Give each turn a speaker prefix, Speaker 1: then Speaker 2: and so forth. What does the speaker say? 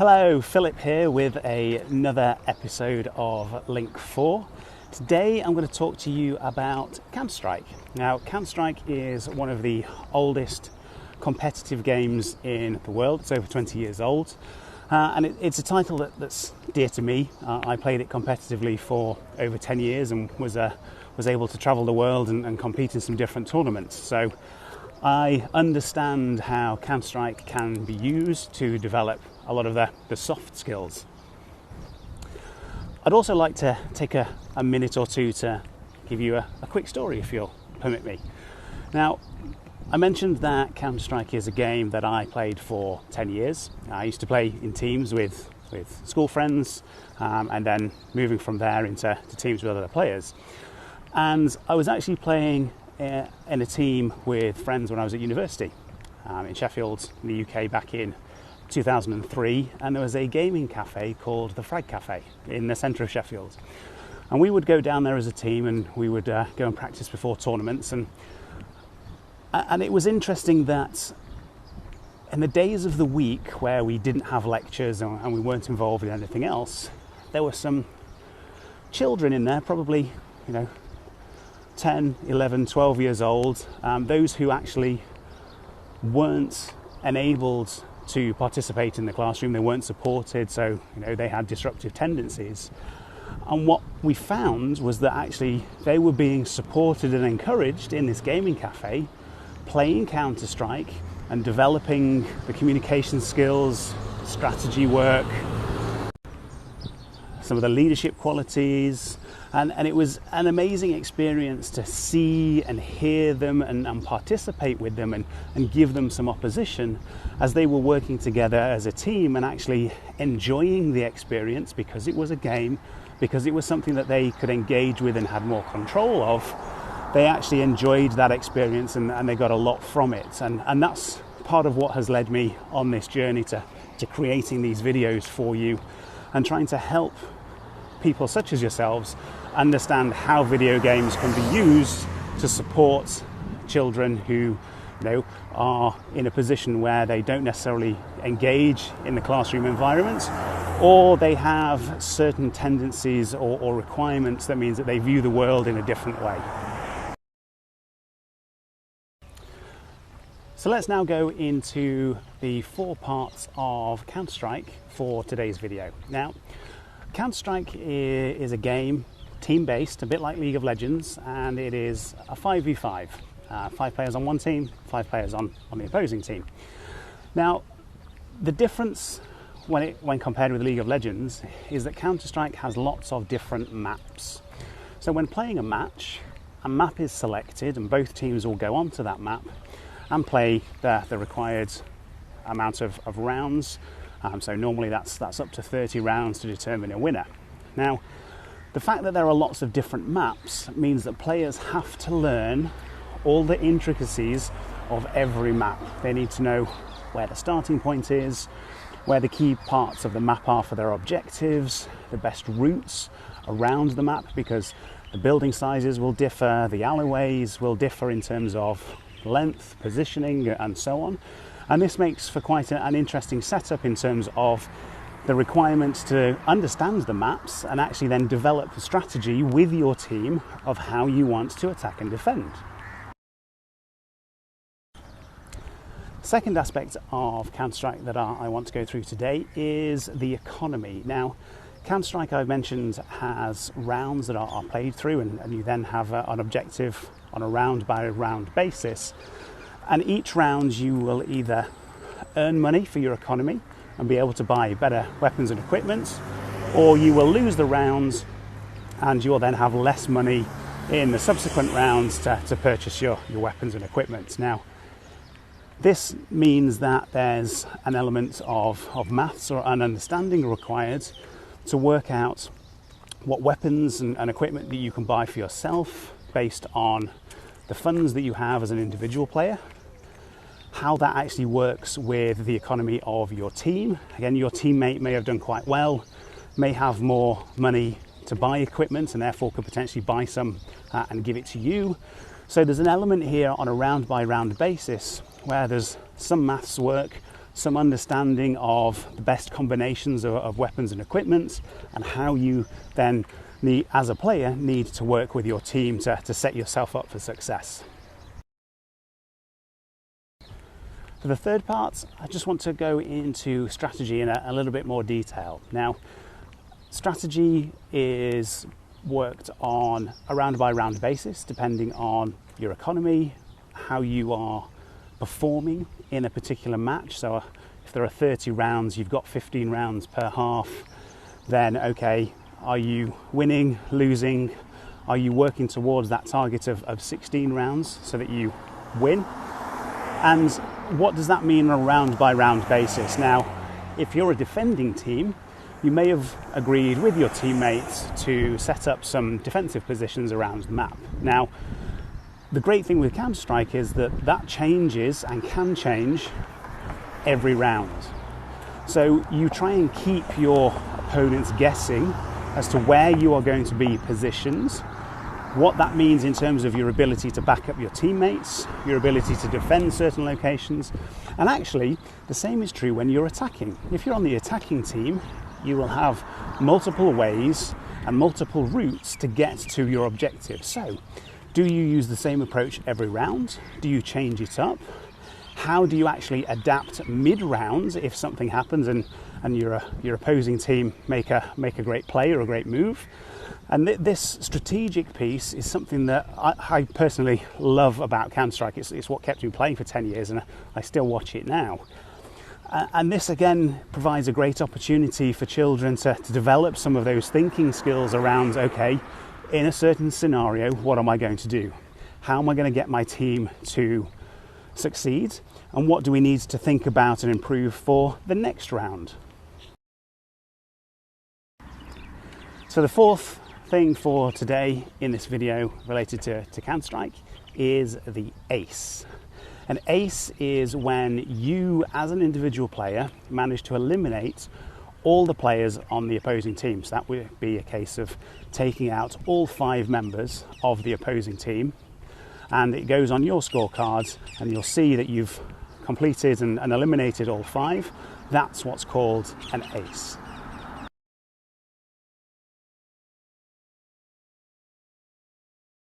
Speaker 1: Hello, Philip here with another episode of Link4. Today I'm going to talk to you about Counter-Strike. Now, Counter-Strike is one of the oldest competitive games in the world. It's over 20 years old, and it's a title that's dear to me. I played it competitively for over 10 years and was able to travel the world and compete in some different tournaments. So I understand how Counter-Strike can be used to develop a lot of the soft skills. I'd also like to take a minute or two to give you a quick story, if you'll permit me. Now, I mentioned that Counter-Strike is a game that I played for 10 years. I used to play in teams with school friends, and then moving from there into teams with other players. And I was actually playing in a team with friends when I was at university in Sheffield, in the UK, back in 2003, and there was a gaming cafe called the Frag Cafe in the centre of Sheffield, and we would go down there as a team and we would go and practice before tournaments, and it was interesting that in the days of the week where we didn't have lectures and we weren't involved in anything else, there were some children in there, probably 10, 11, 12 years old, those who actually weren't enabled to participate in the classroom. They weren't supported, so they had disruptive tendencies. And what we found was that actually they were being supported and encouraged in this gaming cafe, playing Counter-Strike and developing the communication skills, strategy work, some of the leadership qualities, and it was an amazing experience to see and hear them and participate with them and give them some opposition as they were working together as a team and actually enjoying the experience, because it was a game, because it was something that they could engage with and had more control of. They actually enjoyed that experience and they got a lot from it, and that's part of what has led me on this journey to creating these videos for you and trying to help people such as yourselves understand how video games can be used to support children who are in a position where they don't necessarily engage in the classroom environment, or they have certain tendencies or requirements that means that they view the world in a different way. So let's now go into the 4 parts of Counter-Strike for today's video. Now, Counter-Strike is a game, team-based, a bit like League of Legends, and it is a 5v5. 5 players on one team, 5 players on the opposing team. Now, the difference when compared with League of Legends is that Counter-Strike has lots of different maps. So when playing a match, a map is selected and both teams will go onto that map and play the required amount of rounds. So normally that's up to 30 rounds to determine a winner. Now, the fact that there are lots of different maps means that players have to learn all the intricacies of every map. They need to know where the starting point is, where the key parts of the map are for their objectives, the best routes around the map, because the building sizes will differ, the alleyways will differ in terms of length, positioning, and so on. And this makes for quite an interesting setup in terms of the requirements to understand the maps and actually then develop a strategy with your team of how you want to attack and defend. Second aspect of Counter-Strike that I want to go through today is the economy. Now, Counter-Strike, I've mentioned, has rounds that are played through, and you then have an objective on a round-by-round basis. And each round you will either earn money for your economy and be able to buy better weapons and equipment, or you will lose the rounds and you will then have less money in the subsequent rounds to purchase your weapons and equipment. Now, this means that there's an element of maths or an understanding required to work out what weapons and equipment that you can buy for yourself based on the funds that you have as an individual player, how that actually works with the economy of your team. Again, your teammate may have done quite well, may have more money to buy equipment and therefore could potentially buy some and give it to you. So there's an element here on a round by round basis where there's some maths work, some understanding of the best combinations of weapons and equipment, and how you then need, as a player, need to work with your team to set yourself up for success. For the third part, I just want to go into strategy in a little bit more detail. Now, strategy is worked on a round by round basis, depending on your economy, how you are performing in a particular match. So if there are 30 rounds, you've got 15 rounds per half, then okay, are you winning, losing? Are you working towards that target of 16 rounds so that you win? And what does that mean on a round by round basis? Now, if you're a defending team, you may have agreed with your teammates to set up some defensive positions around the map. Now, the great thing with Counter-Strike is that changes and can change every round. So you try and keep your opponents guessing as to where you are going to be positioned, what that means in terms of your ability to back up your teammates, your ability to defend certain locations. And actually, the same is true when you're attacking. If you're on the attacking team, you will have multiple ways and multiple routes to get to your objective. So, do you use the same approach every round? Do you change it up? How do you actually adapt mid-round if something happens and your opposing team make a great play or a great move? And this strategic piece is something that I personally love about Counter-Strike. It's what kept me playing for 10 years, and I still watch it now. And this again provides a great opportunity for children to develop some of those thinking skills around, okay, in a certain scenario, what am I going to do? How am I going to get my team to succeed? And what do we need to think about and improve for the next round? So the fourth thing for today in this video related to Counter-Strike is the ace. An ace is when you, as an individual player, manage to eliminate all the players on the opposing team. So that would be a case of taking out all 5 members of the opposing team, and it goes on your scorecard, and you'll see that you've completed and eliminated all 5. That's what's called an ace.